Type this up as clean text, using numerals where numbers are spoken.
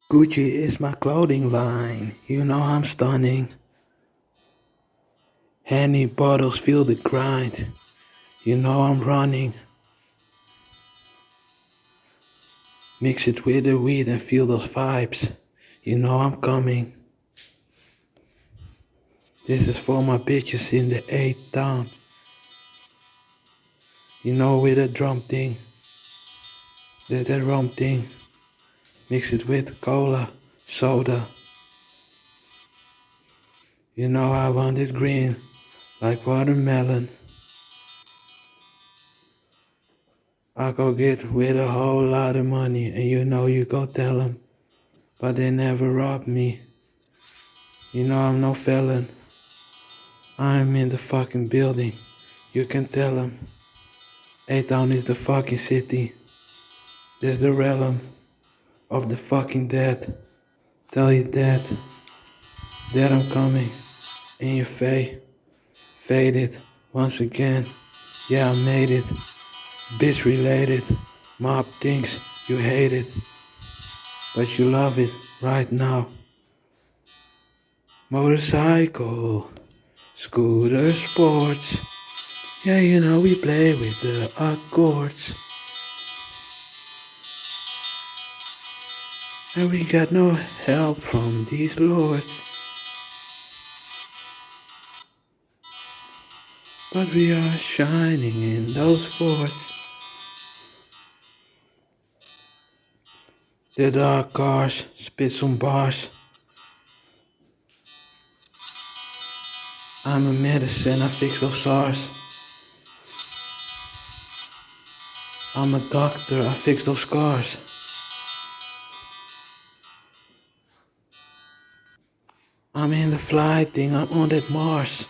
Gucci is my clothing line, you know I'm stunning. Henny bottles feel the grind, you know I'm running. Mix it with the weed and feel those vibes, you know I'm coming. This is for my bitches in the 8th town. You know with a drum thing, there's that rum thing. Mix it with cola, soda. You know I want it green, like watermelon. I go get with a whole lot of money and you know you go tell them. But they never robbed me. You know I'm no felon. I'm in the fucking building. You can tell them. A-Town is the fucking city. There's the realm of the fucking dead. Tell you that I'm coming in your face. Faded once again. Yeah, I made it. Bitch related. Mob thinks you hate it. But you love it right now. Motorcycle, scooter sports. Yeah, you know we play with the accords. And we got no help from these lords. But we are shining in those forts. The dark cars spit some bars. I'm a medicine, I fix those SARS. I'm a doctor, I fix those scars. I'm in the flight thing, I'm on that Mars.